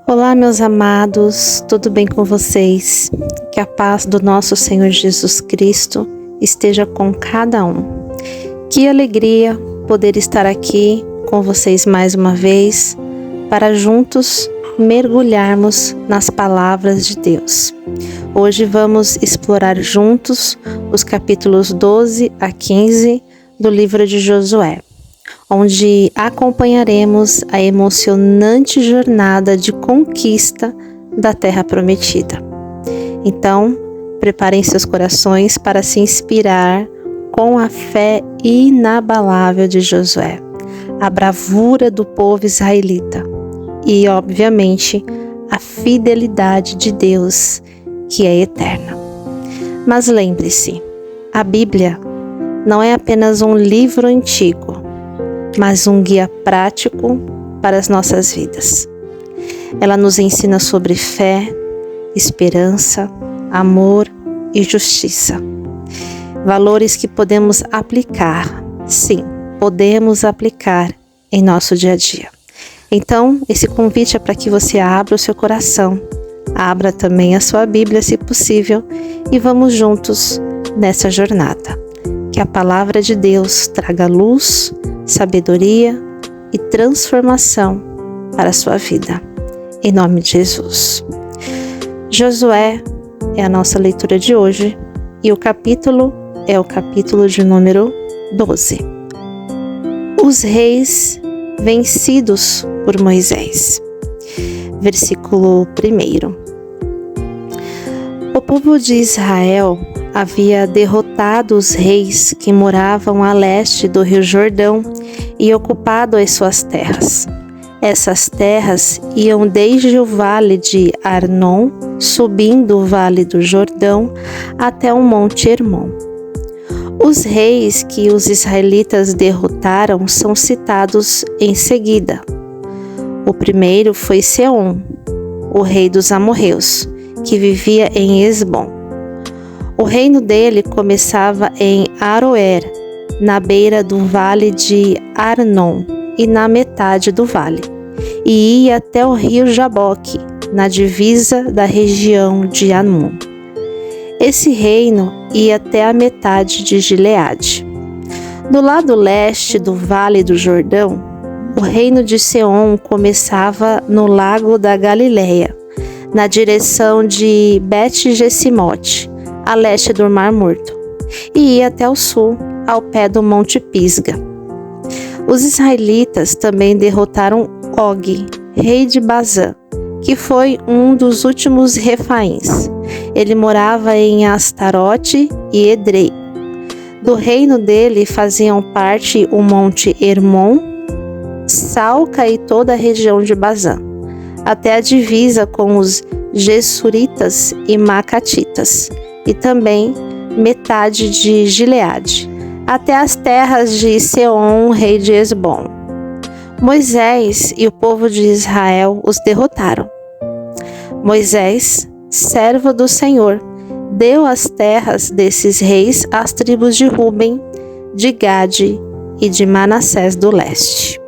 Olá, meus amados, tudo bem com vocês? Que a paz do nosso Senhor Jesus Cristo esteja com cada um. Que alegria poder estar aqui com vocês mais uma vez, para juntos mergulharmos nas palavras de Deus. Hoje vamos explorar juntos os capítulos 12 a 15 do livro de Josué, onde acompanharemos a emocionante jornada de conquista da Terra Prometida. Então, preparem seus corações para se inspirar com a fé inabalável de Josué, a bravura do povo israelita e, obviamente, a fidelidade de Deus, que é eterna. Mas lembre-se, a Bíblia não é apenas um livro antigo, mas um guia prático para as nossas vidas. Ela nos ensina sobre fé, esperança, amor e justiça. Valores que podemos aplicar, sim, podemos aplicar em nosso dia a dia. Então, esse convite é para que você abra o seu coração, abra também a sua Bíblia, se possível, e vamos juntos nessa jornada. Que a palavra de Deus traga luz, sabedoria e transformação para a sua vida. Em nome de Jesus. Josué é a nossa leitura de hoje e o capítulo é o capítulo de número 12. Os reis vencidos por Moisés. Versículo 1. O povo de Israel havia derrotado os reis que moravam a leste do Rio Jordão e ocupado as suas terras. Essas terras iam desde o vale de Arnon, subindo o vale do Jordão, até o Monte Hermon. Os reis que os israelitas derrotaram são citados em seguida. O primeiro foi Seom, o rei dos amorreus, que vivia em Esbom. O reino dele começava em Aroer, na beira do vale de Arnon e na metade do vale, e ia até o rio Jaboque, na divisa da região de Anum. Esse reino ia até a metade de Gileade. Do lado leste do vale do Jordão, o reino de Seom começava no lago da Galileia, na direção de Bet-Jesimote, a leste do Mar Morto, e ia até o sul, ao pé do Monte Pisga. Os israelitas também derrotaram Og, rei de Bazã, que foi um dos últimos refaíns. Ele morava em Astarote e Edrei. Do reino dele faziam parte o Monte Hermon, Salca e toda a região de Bazã, até a divisa com os Gessuritas e Macatitas, e também metade de Gileade, até as terras de Seom, rei de Esbom. Moisés e o povo de Israel os derrotaram. Moisés, servo do Senhor, deu as terras desses reis às tribos de Ruben, de Gade e de Manassés do leste.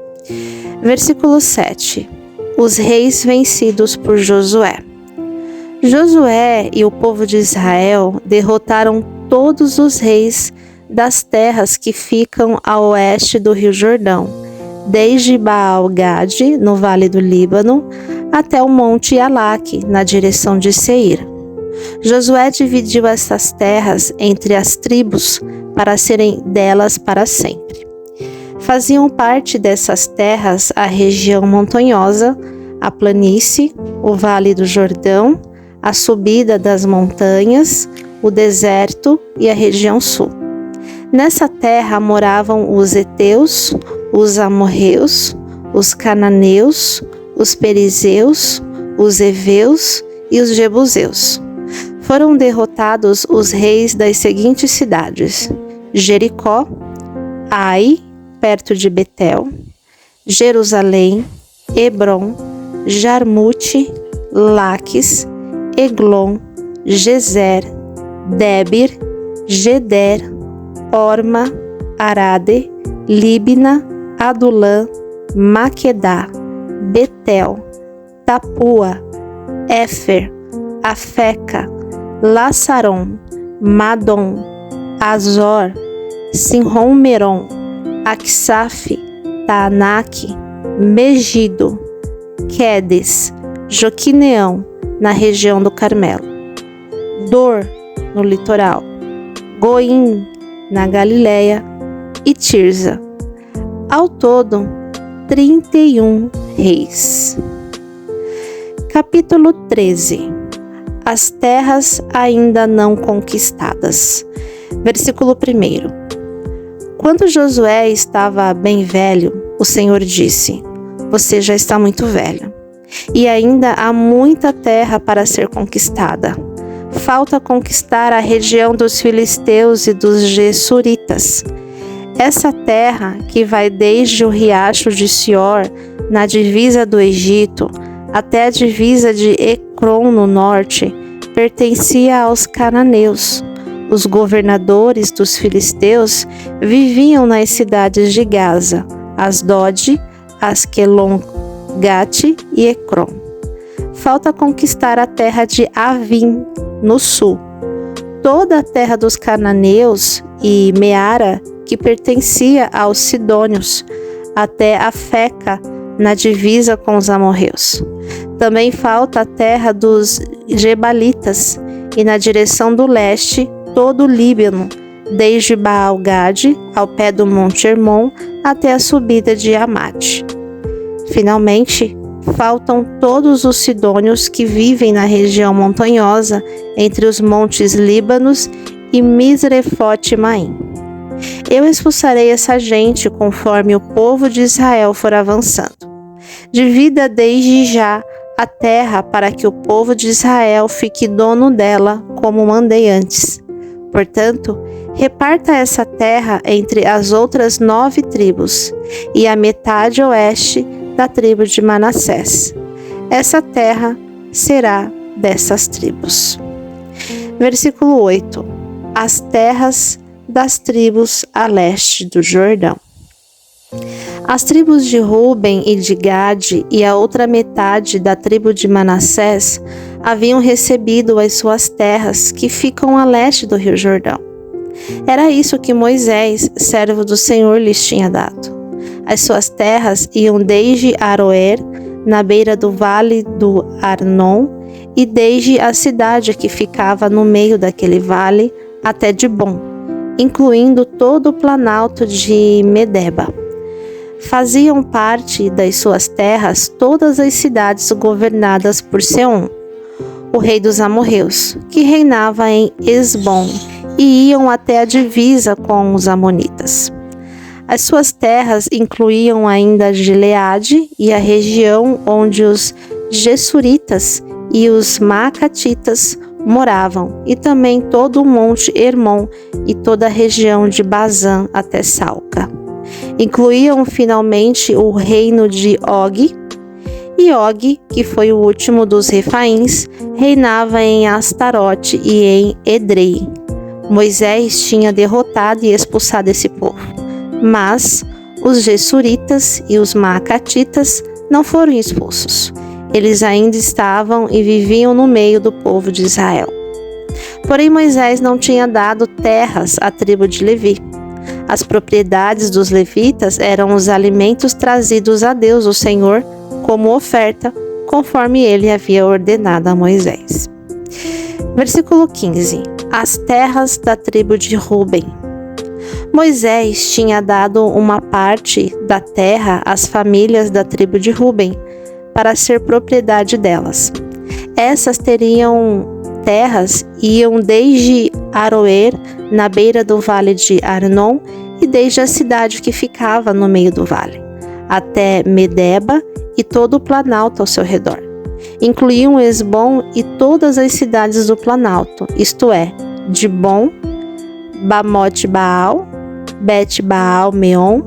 Versículo 7. Os reis vencidos por Josué. Josué e o povo de Israel derrotaram todos os reis das terras que ficam a oeste do Rio Jordão, desde Baal-Gade, no vale do Líbano, até o monte Yalaque, na direção de Seir. Josué dividiu essas terras entre as tribos para serem delas para sempre. Faziam parte dessas terras a região montanhosa, a planície, o vale do Jordão, a subida das montanhas, o deserto e a região sul. Nessa terra moravam os heteus, os amorreus, os cananeus, os perizeus, os heveus e os jebuseus. Foram derrotados os reis das seguintes cidades: Jericó, Ai, perto de Betel, Jerusalém, Hebron, Jarmute, Laques, Eglon, Gezer, Debir, Geder, Orma, Arade, Líbina, Adulã, Maquedá, Betel, Tapua, Éfer, Afeca, Lassaron, Madom, Azor, Sinrom-Meron, Aksaf, Taanaque, Megido, Quedes, Joquineão, na região do Carmelo, Dor, no litoral, Goim, na Galileia, e Tirza. Ao todo, 31 reis. Capítulo 13. As terras ainda não conquistadas. Versículo 1. Quando Josué estava bem velho, o Senhor disse: Você já está muito velho, e ainda há muita terra para ser conquistada. Falta conquistar a região dos filisteus e dos Gessuritas. Essa terra, que vai desde o riacho de Sior, na divisa do Egito, até a divisa de Ecrom no norte, pertencia aos cananeus. Os governadores dos filisteus viviam nas cidades de Gaza, Asdod, Asquelon-Gate e Ecrom. Falta conquistar a terra de Avim, no sul, toda a terra dos cananeus e Meara, que pertencia aos sidônios, até Afeca, na divisa com os amorreus. Também falta a terra dos Gebalitas, e na direção do leste, todo o Líbano, desde Baal-Gade, ao pé do Monte Hermon, até a subida de Amate. Finalmente, faltam todos os sidônios que vivem na região montanhosa, entre os montes Líbanos e Misrefote-Maim. Eu expulsarei essa gente conforme o povo de Israel for avançando. Divida desde já a terra para que o povo de Israel fique dono dela, como mandei antes. Portanto, reparta essa terra entre as outras 9 tribos e a metade oeste da tribo de Manassés. Essa terra será dessas tribos. Versículo 8. As terras das tribos a leste do Jordão. As tribos de Ruben e de Gade e a outra metade da tribo de Manassés haviam recebido as suas terras que ficam a leste do rio Jordão. Era isso que Moisés, servo do Senhor, lhes tinha dado. As suas terras iam desde Aroer, na beira do vale do Arnon, e desde a cidade que ficava no meio daquele vale até Dibom, incluindo todo o planalto de Medeba. Faziam parte das suas terras todas as cidades governadas por Seom, o rei dos amorreus, que reinava em Esbom, e iam até a divisa com os amonitas. As suas terras incluíam ainda Gileade e a região onde os Gessuritas e os Maacatitas moravam, e também todo o monte Hermon e toda a região de Bazã até Salca. Incluíam finalmente o reino de Og, e Og, que foi o último dos Refaíns, reinava em Astarote e em Edrei. Moisés tinha derrotado e expulsado esse povo, mas os Gessuritas e os Maacatitas não foram expulsos. Eles ainda estavam e viviam no meio do povo de Israel. Porém, Moisés não tinha dado terras à tribo de Levi. As propriedades dos levitas eram os alimentos trazidos a Deus, o Senhor, como oferta, conforme ele havia ordenado a Moisés. Versículo 15. As terras da tribo de Ruben. Moisés tinha dado uma parte da terra às famílias da tribo de Ruben, para ser propriedade delas. Essas terras iam desde Aroer, na beira do vale de Arnon, e desde a cidade que ficava no meio do vale, até Medeba e todo o planalto ao seu redor. Incluíam Esbom e todas as cidades do planalto, isto é, Dibom, Bamote-Baal, Bet-Baal-Meon,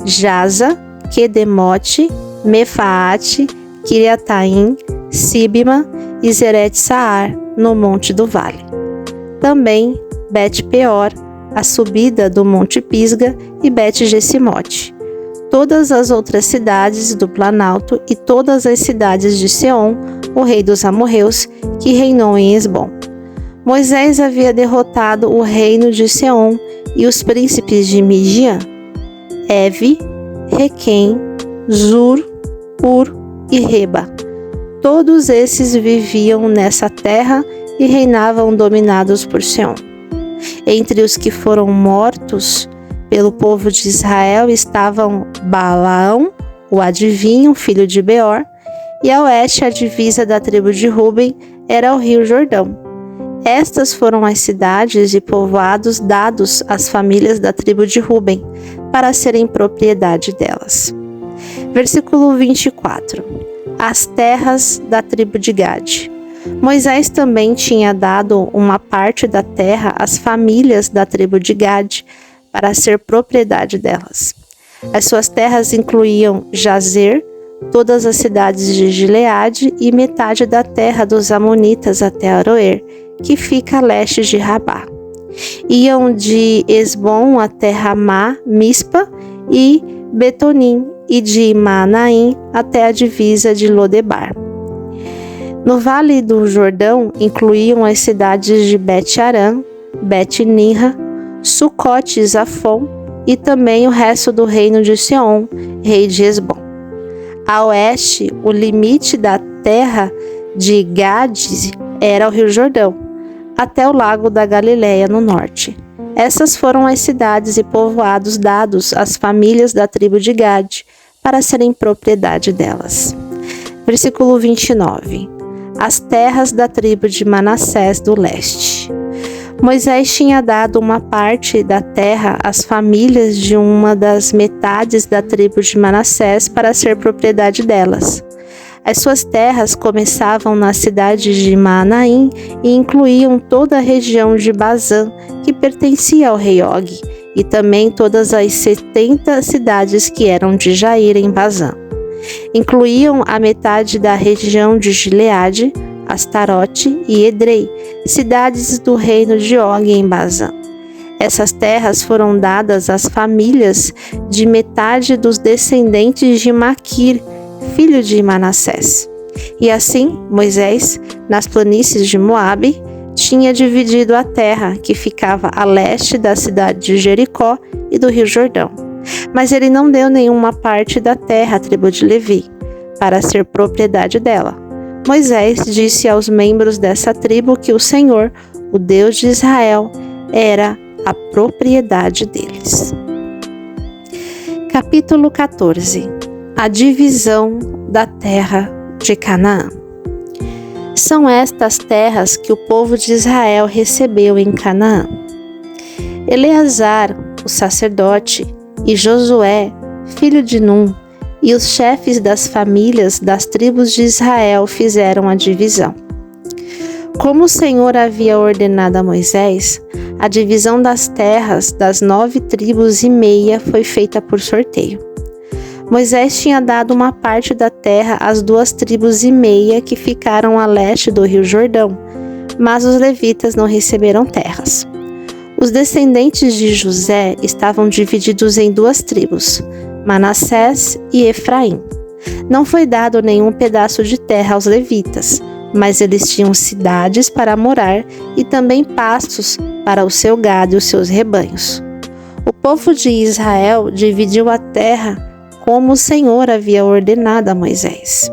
Jaza, Quedemote, Mefaate, Kiriataim, Sibma e Zeret-Saar, no monte do vale. Também Bet-Peor, a subida do monte Pisga, e Bet-Gesimote. todas as outras cidades do Planalto e todas as cidades de Seom, o rei dos amorreus, que reinou em Hesbom. Moisés havia derrotado o reino de Seom e os príncipes de Midian, Evi, Requém, Zur, Ur e Reba. Todos esses viviam nessa terra e reinavam dominados por Seom. Entre os que foram mortos pelo povo de Israel estavam Balaão, o adivinho, filho de Beor, e a oeste a divisa da tribo de Ruben era o rio Jordão. Estas foram as cidades e povoados dados às famílias da tribo de Ruben, para serem propriedade delas. Versículo 24. As terras da tribo de Gade. Moisés também tinha dado uma parte da terra às famílias da tribo de Gade, para ser propriedade delas. As suas terras incluíam Jazer, todas as cidades de Gileade e metade da terra dos amonitas até Aroer, que fica a leste de Rabá. Iam de Esbom até Ramá, Mispa e Betonim, e de Maanaim até a divisa de Lodebar. No vale do Jordão incluíam as cidades de Bet-Aram, Bet-Ninra, Sucote e Zafon, e também o resto do reino de Seom, rei de Hesbom. A oeste, o limite da terra de Gade era o rio Jordão, até o lago da Galileia no norte. Essas foram as cidades e povoados dados às famílias da tribo de Gade, para serem propriedade delas. Versículo 29. As terras da tribo de Manassés do leste. Moisés tinha dado uma parte da terra às famílias de uma das metades da tribo de Manassés para ser propriedade delas. As suas terras começavam na cidade de Maanaim e incluíam toda a região de Bazã, que pertencia ao rei Og, e também todas as 70 cidades que eram de Jair em Bazã. Incluíam a metade da região de Gileade, Astarote e Edrei, cidades do reino de Og em Bazã. Essas terras foram dadas às famílias de metade dos descendentes de Maquir, filho de Manassés. E assim, Moisés, nas planícies de Moabe, tinha dividido a terra que ficava a leste da cidade de Jericó e do rio Jordão. Mas ele não deu nenhuma parte da terra à tribo de Levi, para ser propriedade dela. Moisés disse aos membros dessa tribo que o Senhor, o Deus de Israel, era a propriedade deles. Capítulo 14. A divisão da terra de Canaã. São estas terras que o povo de Israel recebeu em Canaã. Eleazar, o sacerdote, e Josué, filho de Num, e os chefes das famílias das tribos de Israel fizeram a divisão. Como o Senhor havia ordenado a Moisés, a divisão das terras das 9 tribos e meia foi feita por sorteio. Moisés tinha dado uma parte da terra às 2 tribos e meia que ficaram a leste do rio Jordão, mas os levitas não receberam terras. Os descendentes de José estavam divididos em 2 tribos, Manassés e Efraim. Não foi dado nenhum pedaço de terra aos levitas, mas eles tinham cidades para morar e também pastos para o seu gado e os seus rebanhos. O povo de Israel dividiu a terra como o Senhor havia ordenado a Moisés.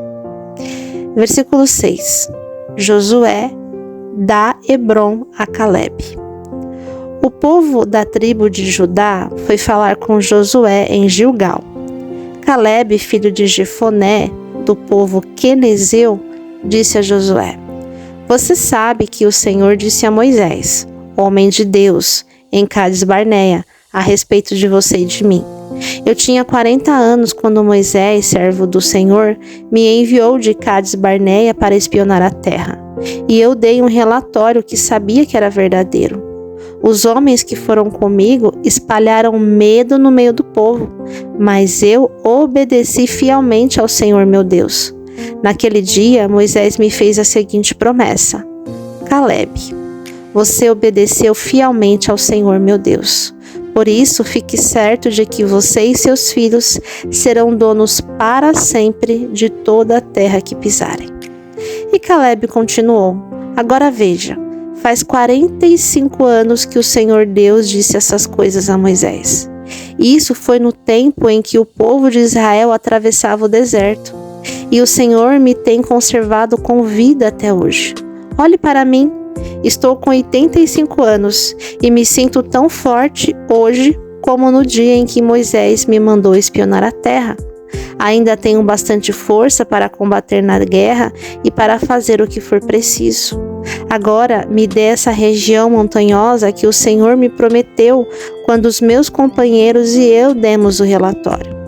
Versículo 6. Josué dá Hebrom a Calebe. O povo da tribo de Judá foi falar com Josué em Gilgal. Calebe, filho de Jefoné, do povo quenezeu, disse a Josué: Você sabe que o Senhor disse a Moisés, homem de Deus, em Cades Barneia, a respeito de você e de mim. Eu tinha 40 anos quando Moisés, servo do Senhor, me enviou de Cades Barneia para espionar a terra. E eu dei um relatório que sabia que era verdadeiro. Os homens que foram comigo espalharam medo no meio do povo, mas eu obedeci fielmente ao Senhor meu Deus. Naquele dia, Moisés me fez a seguinte promessa: Calebe, você obedeceu fielmente ao Senhor meu Deus. Por isso, fique certo de que você e seus filhos serão donos para sempre de toda a terra que pisarem. E Caleb continuou: agora veja, faz 45 anos que o Senhor Deus disse essas coisas a Moisés. E isso foi no tempo em que o povo de Israel atravessava o deserto. E o Senhor me tem conservado com vida até hoje. Olhe para mim, estou com 85 anos e me sinto tão forte hoje como no dia em que Moisés me mandou espionar a terra. Ainda tenho bastante força para combater na guerra e para fazer o que for preciso. Agora me dê essa região montanhosa que o Senhor me prometeu quando os meus companheiros e eu demos o relatório.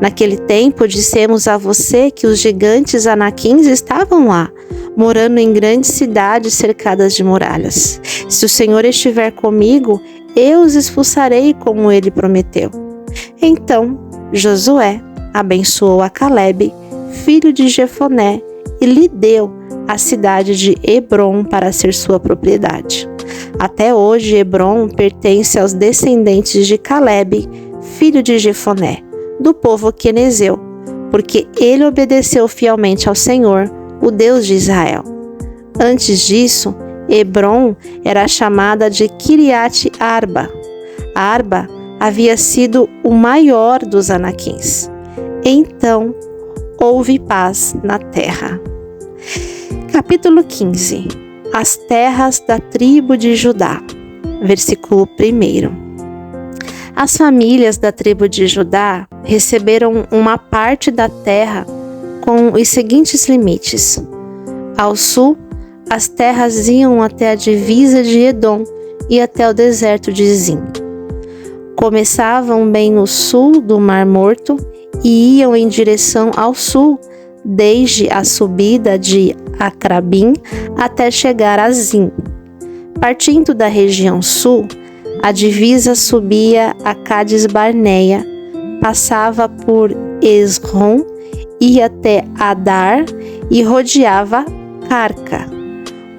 Naquele tempo dissemos a você que os gigantes anaquins estavam lá, morando em grandes cidades cercadas de muralhas. Se o Senhor estiver comigo, eu os expulsarei como ele prometeu. Então Josué abençoou a Caleb, filho de Jefoné, e lhe deu a cidade de Hebrom para ser sua propriedade. Até hoje, Hebrom pertence aos descendentes de Caleb, filho de Jefoné, do povo quenezeu, porque ele obedeceu fielmente ao Senhor, o Deus de Israel. Antes disso, Hebrom era chamada de Kiriat Arba. Arba havia sido o maior dos anaquins. Então, houve paz na terra. Capítulo 15. As terras da tribo de Judá. Versículo 1. As famílias da tribo de Judá receberam uma parte da terra com os seguintes limites. Ao sul, as terras iam até a divisa de Edom e até o deserto de Zin. Começavam bem no sul do Mar Morto e iam em direção ao sul, desde a subida de Acrabim até chegar a Zin. Partindo da região sul, a divisa subia a Cades Barneia, passava por Esrom, ia até Adar e rodeava Carca.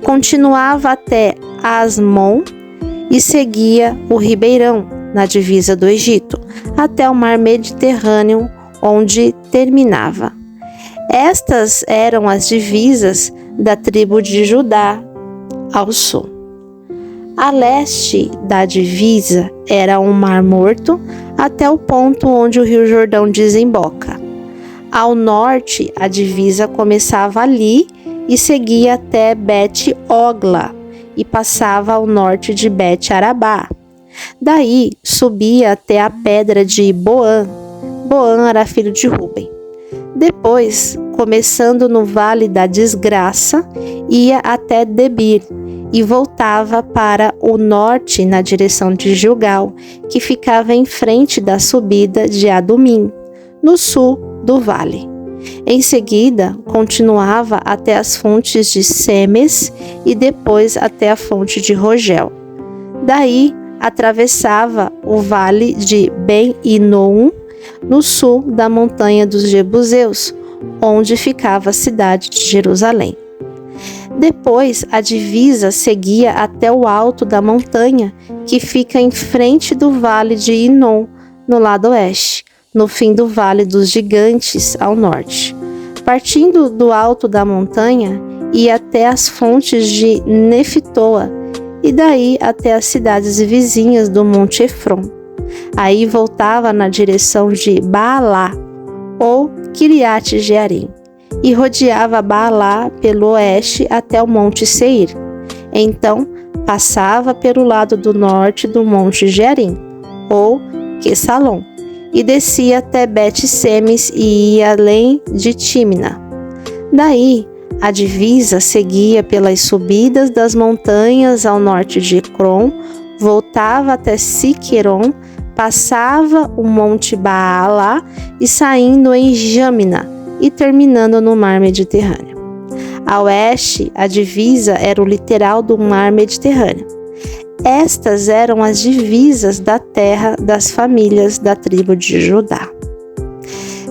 Continuava até Asmon e seguia o ribeirão, na divisa do Egito, até o mar Mediterrâneo, onde terminava. Estas eram as divisas da tribo de Judá ao sul. A leste da divisa era o Mar Morto, até o ponto onde o Rio Jordão desemboca. Ao norte, a divisa começava ali e seguia até Bet-Ogla e passava ao norte de Bet-Arabá. Daí subia até a pedra de Boã. Boã era filho de Ruben. Depois, começando no Vale da Desgraça, ia até Debir e voltava para o norte na direção de Gilgal, que ficava em frente da subida de Adumim, no sul do vale. Em seguida, continuava até as fontes de Semes e depois até a fonte de Rogel. Daí, atravessava o vale de Ben-Inom, no sul da montanha dos Jebuseus, onde ficava a cidade de Jerusalém. Depois, a divisa seguia até o alto da montanha, que fica em frente do vale de Inom, no lado oeste, no fim do vale dos gigantes, ao norte. Partindo do alto da montanha, ia até as fontes de Neftoa, e daí até as cidades vizinhas do Monte Efron. Aí voltava na direção de Baalá, ou Kiriat Jearim, e rodeava Baalá pelo oeste até o Monte Seir. Então, passava pelo lado do norte do Monte Jearim, ou Quesalom, e descia até Bet-Semes e ia além de Tímina. Daí, a divisa seguia pelas subidas das montanhas ao norte de Ecrom, voltava até Siqueron, passava o Monte Baalá e saindo em Jamina e terminando no Mar Mediterrâneo. A oeste, a divisa era o litoral do Mar Mediterrâneo. Estas eram as divisas da terra das famílias da tribo de Judá.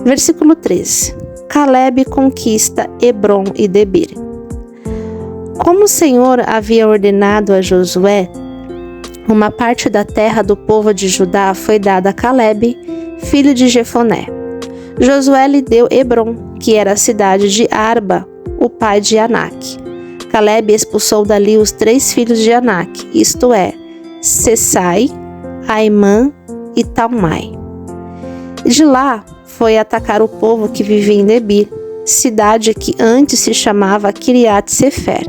Versículo 13. Caleb conquista Hebrom e Debir. Como o Senhor havia ordenado a Josué, Uma parte da terra do povo de Judá foi dada a Calebe, filho de Jefoné. Josué lhe deu Hebrom, que era a cidade de Arba, o pai de Anak. Calebe expulsou dali os 3 filhos de Anak, isto é, Sesai, Aimã e Talmai. De lá foi atacar o povo que vivia em Debir, cidade que antes se chamava Kiriat Sefer.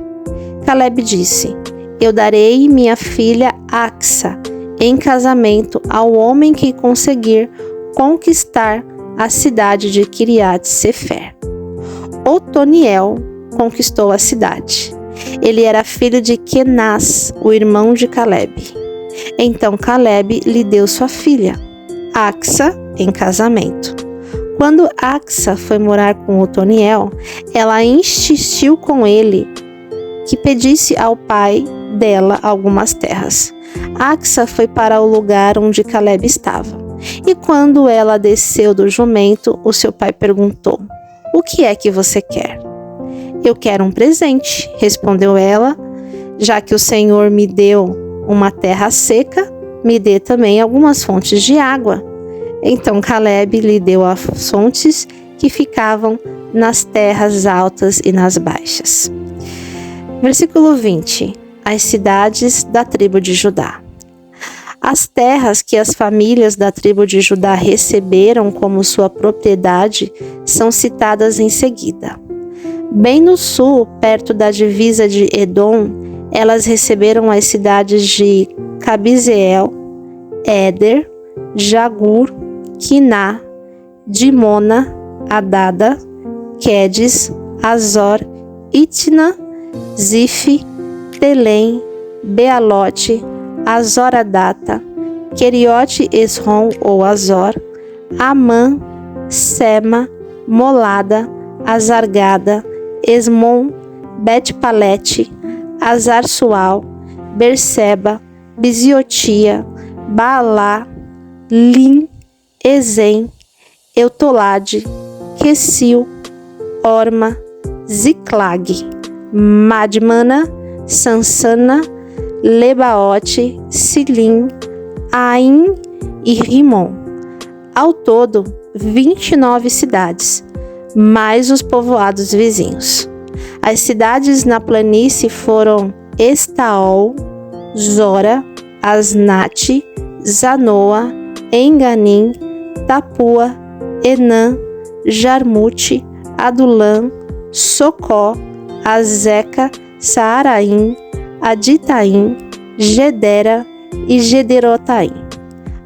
Calebe disse: Eu darei minha filha Axa em casamento ao homem que conseguir conquistar a cidade de Kiriat Sefer. Otoniel conquistou a cidade. Ele era filho de Kenaz, o irmão de Calebe. Então Calebe lhe deu sua filha, Axa, em casamento. Quando Axa foi morar com Otoniel, ela insistiu com ele que pedisse ao pai dela algumas terras. Axa foi para o lugar onde Calebe estava. E quando ela desceu do jumento, o seu pai perguntou: O que é que você quer? Eu quero um presente, respondeu ela. Já que o Senhor me deu uma terra seca, me dê também algumas fontes de água. Então Calebe lhe deu as fontes que ficavam nas terras altas e nas baixas. Versículo 20. As cidades da tribo de Judá. As terras que as famílias da tribo de Judá receberam como sua propriedade são citadas em seguida. Bem no sul, perto da divisa de Edom, elas receberam as cidades de Cabizeel, Éder, Jagur, Quiná, Dimona, Adada, Quedes, Azor, Itna, Zif, Telém, Bealote, Azoradata, Queriote Esrom ou Azor, Amã, Sema, Molada, Azargada, Esmon, Bet-Palete, Azar-Sual, Berseba, Biziotia, Baalá, Lim, Ezem, Eutolade, Quesil, Orma, Ziclag, Madmana, Sansana, Lebaote, Silim, Aim e Rimon. Ao todo, 29 cidades, mais os povoados vizinhos. As cidades na planície foram Estaol, Zora, Asnate, Zanoa, Enganim, Tapua, Enã, Jarmute, Adulam, Socó, Azeca, Saaraim, Aditaim, Gedera e Gederotaim.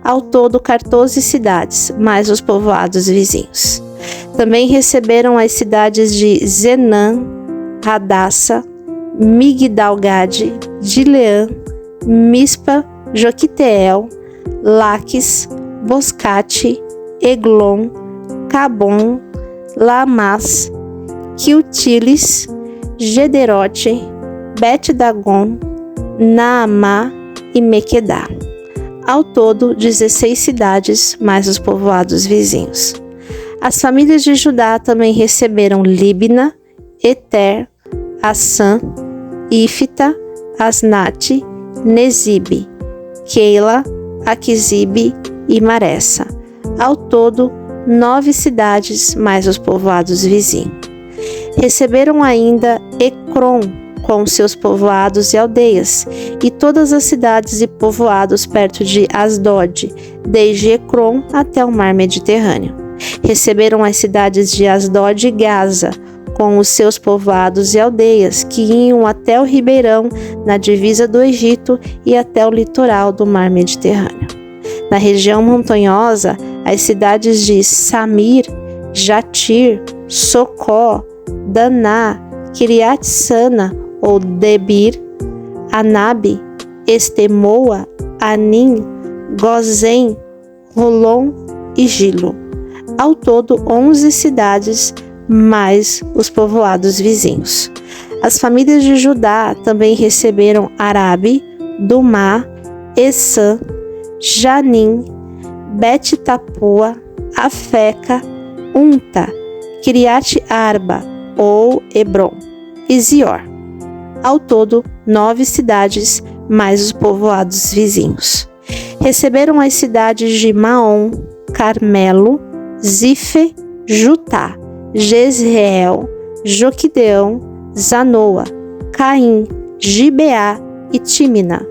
Ao todo, 14 cidades, mais os povoados vizinhos. Também receberam as cidades de Zenã, Radassa, Migdalgade, Dileã, Mispa, Joquiteel, Laques, Boscate, Eglon, Cabom, Lamas, Quiltilis, Gederote, Bet-Dagon, Naamá e Mequedá. Ao todo, 16 cidades, mais os povoados vizinhos. As famílias de Judá também receberam Líbna, Eter, Assã, Ifta, Asnate, Nezibe, Keila, Aquisibe e Maressa. Ao todo, 9 cidades, mais os povoados vizinhos. Receberam ainda Ecrom, com seus povoados e aldeias, e todas as cidades e povoados perto de Asdod, desde Ecrom até o mar Mediterrâneo. Receberam as cidades de Asdod e Gaza, com os seus povoados e aldeias, que iam até o ribeirão, na divisa do Egito e até o litoral do mar Mediterrâneo. Na região montanhosa, as cidades de Samir, Jatir, Socó, Daná, Kiriat-Sana ou Debir, Anabe, Estemoa, Anim, Gozem, Rolon e Gilo. Ao todo, 11 cidades, mais os povoados vizinhos. As famílias de Judá também receberam Arabe, Dumá, Essã, Janim, Bet-Tapua, Afeca, Unta, Kiriat-Arba ou Hebrom e Zior. Ao todo, 9 cidades, mais os povoados vizinhos. Receberam as cidades de Maom, Carmelo, Zife, Jutá, Jezreel, Joquideão, Zanoa, Caim, Gibeá e Tímina.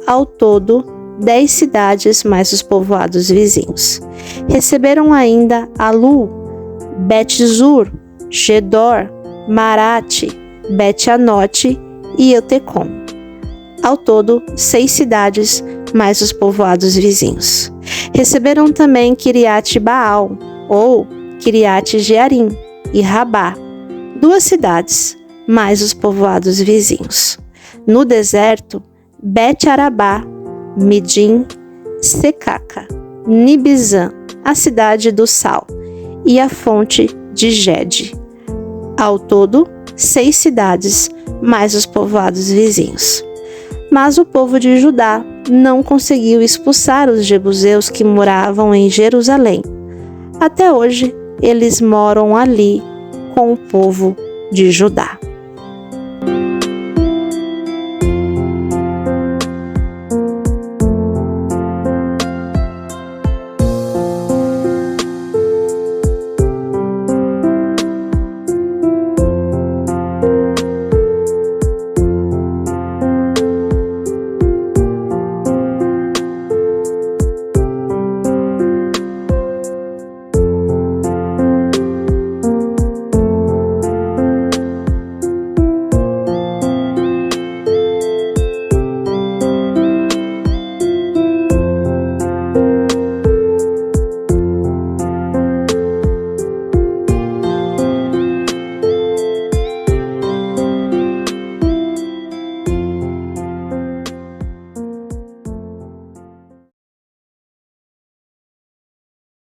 Ao todo, 10 cidades mais os povoados vizinhos. Receberam ainda Alu, Bet-Zur, Gedor, Marate, Bet-Anote e Eutecom. Ao todo, 6 cidades mais os povoados vizinhos. Receberam também Quiriate-Baal, ou Quiriate-Jearim, e Rabá, 2 cidades mais os povoados vizinhos. No deserto, Bet-Arabá, Midim, Secaca, Nibizã, a cidade do sal, e a fonte de Gede. Ao todo, 6 cidades, mais os povoados vizinhos. Mas o povo de Judá não conseguiu expulsar os jebuseus que moravam em Jerusalém. Até hoje, eles moram ali com o povo de Judá.